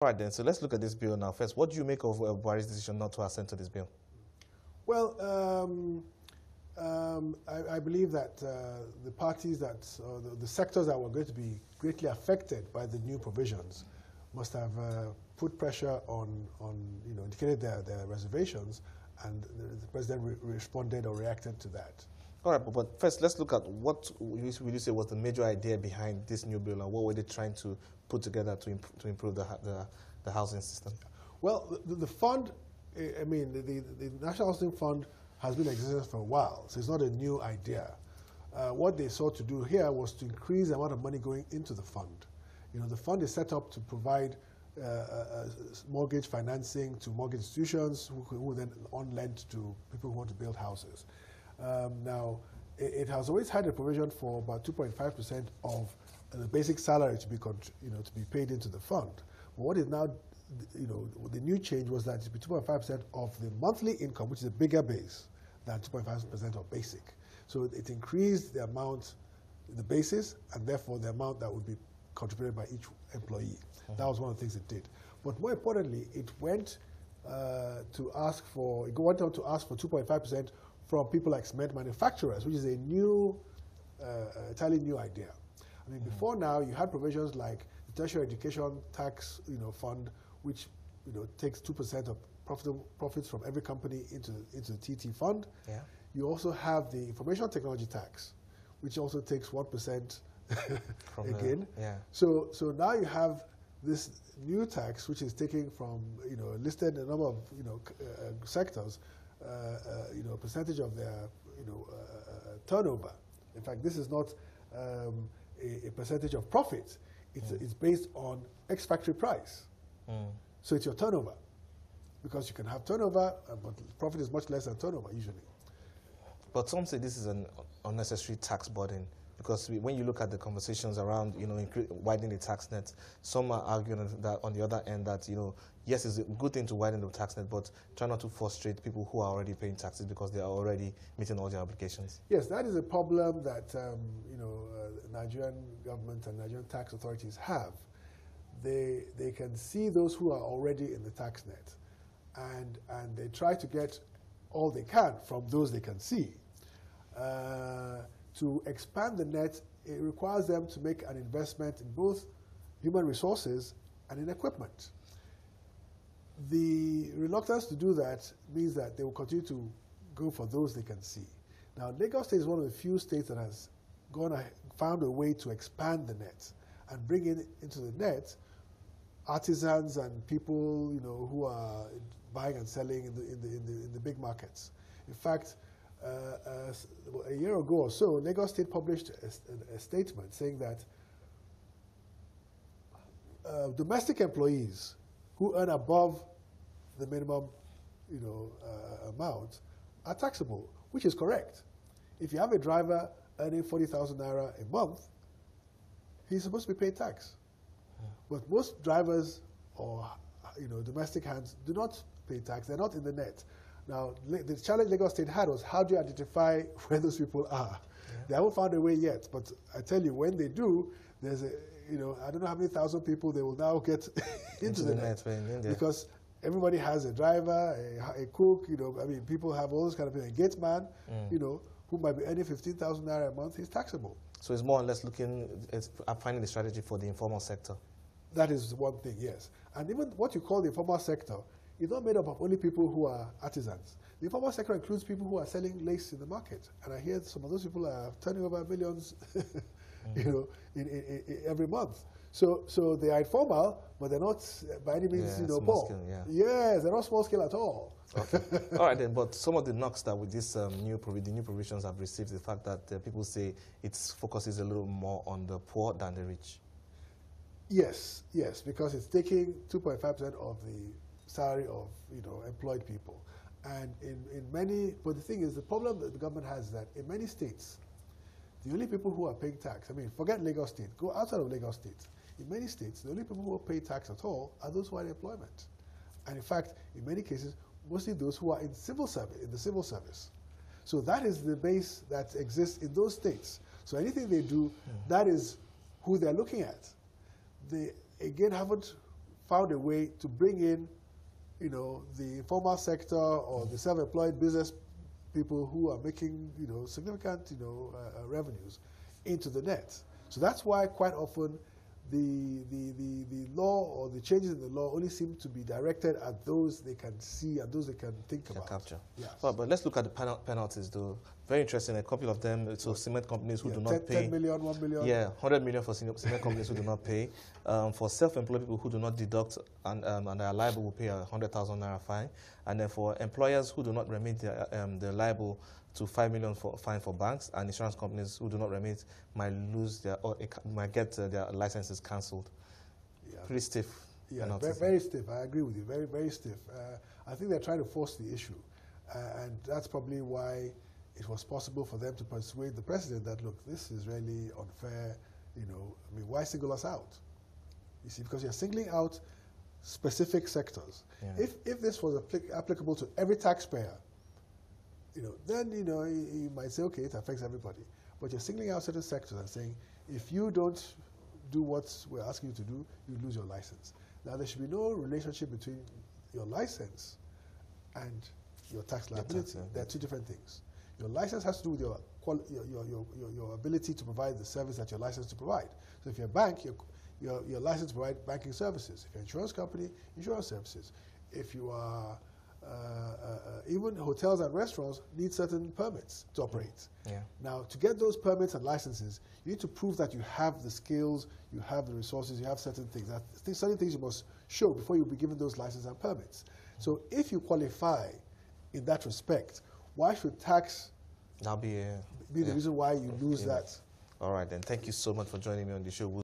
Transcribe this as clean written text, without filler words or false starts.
All right, then, so let's look at this bill now. First, what do you make of Buhari's decision not to assent to this bill? Well, I believe that the parties that, or the sectors that were going to be greatly affected by the new provisions must have put pressure on indicated their reservations, and the president responded or reacted to that. All right, but first, let's look at what would you say was the major idea behind this new bill, and what were they trying to put together to improve the housing system? Well, the fund, I mean, the National Housing Fund has been in existence for a while, so it's not a new idea. What they sought to do here was to increase the amount of money going into the fund. You know, the fund is set up to provide mortgage financing to mortgage institutions who then on-lend to people who want to build houses. Now, it has always had a provision for about 2.5% of the basic salary to be paid into the fund. But what is now, the new change was that it should be 2.5% of the monthly income, which is a bigger base than 2.5% of basic. So it increased the amount, the basis, and therefore the amount that would be contributed by each employee. That was one of the things it did. But more importantly, it went on to ask for 2.5% from people like cement manufacturers, which is a new, entirely new idea. I mean, before now, you had provisions like the tertiary education tax, fund, which, takes 2% of profits from every company into the TT fund. Yeah. You also have the information technology tax, which also takes 1% again. So now you have this new tax, which is taking from, listed a number of, sectors, a percentage of their, turnover. In fact, this is not a percentage of profit. It's based on ex-factory price. So it's your turnover, because you can have turnover, but profit is much less than turnover usually. But some say this is an unnecessary tax burden, because when you look at the conversations around, widening the tax net, some are arguing that on the other end that, yes, it's a good thing to widen the tax net, but try not to frustrate people who are already paying taxes because they are already meeting all their obligations. Yes, that is a problem that, Nigerian government and Nigerian tax authorities have. They can see those who are already in the tax net, and they try to get all they can from those they can see. To expand the net, it requires them to make an investment in both human resources and in equipment. The reluctance to do that means that they will continue to go for those they can see. Now, Lagos State is one of the few states that has found a way to expand the net and bring into the net artisans and people, who are buying and selling in the big markets. In fact, a year ago or so, Lagos State published a statement saying that domestic employees who earn above the minimum, amount are taxable, which is correct. If you have a driver earning 40,000 naira a month, he's supposed to be paid tax. But most drivers or domestic hands do not pay tax. They're not in the net. Now, the challenge Lagos State had was, how do you identify where those people are? Yeah. They haven't found a way yet, but I tell you, when they do, there's I don't know how many thousand people they will now get into the net. Because everybody has a driver, a cook, I mean, people have all those kind of things. A gate man, who might be earning 15,000 naira a month, he's taxable. So it's more or less looking at finding the strategy for the informal sector. That is one thing, yes. And even what you call the informal sector is not made up of only people who are artisans. The informal sector includes people who are selling lace in the market. And I hear some of those people are turning over millions in every month. So they are informal, but they're not by any means poor. Yes, they're not small scale at all. Okay. All right then, but some of the knocks that with this the new provisions have received, the fact that people say its focus is a little more on the poor than the rich. Yes, because it's taking 2.5% of the salary of employed people, and in many. But the thing is, the problem that the government has is that in many states, the only people who are paying tax. I mean, forget Lagos State. Go outside of Lagos State. In many states, the only people who pay tax at all are those who are in employment, and in fact, in many cases, mostly those who are in civil service. So that is the base that exists in those states. So anything they do, that is who they're looking at. They again haven't found a way to bring in, you know, the informal sector or the self-employed business people who are making, you know, significant, you know, revenues into the net. So that's why quite often the law or the changes in the law only seem to be directed at those they can see and those they can think about. Capture. Yes. Well, but let's look at the penalties, though. Very interesting. A couple of them. So cement companies who do not pay. 10 million, 1 million. Yeah, 100 million for cement companies who do not pay. For self-employed people who do not deduct and are liable will pay a 100,000 naira fine. And then for employers who do not remit, they're liable to 5 million fine for banks, and insurance companies who do not remit might lose their or might get their licenses cancelled. Yeah. Pretty stiff. Yeah, very stiff. I agree with you. Very, very stiff. I think they're trying to force the issue, and that's probably why it was possible for them to persuade the president that, look, this is really unfair. You know, I mean, why single us out? You see, because you're singling out specific sectors. Yeah. If this was applicable to every taxpayer, you know, then, you know, you might say, okay, it affects everybody. But you're singling out certain sectors and saying, if you don't do what we're asking you to do, you lose your license. Now, there should be no relationship between your license and your tax liability. They're two different things. Your license has to do with your ability to provide the service that you're licensed to provide. So if you're a bank, you're licensed to provide banking services. If you're an insurance company, insurance services. If you are even hotels and restaurants need certain permits to operate. Yeah. Now, to get those permits and licenses, you need to prove that you have the skills, you have the resources, you have certain things. Certain things you must show before you'll be given those licenses and permits. So if you qualify in that respect, why should tax be the reason why you lose that? All right, then. Thank you so much for joining me on the show.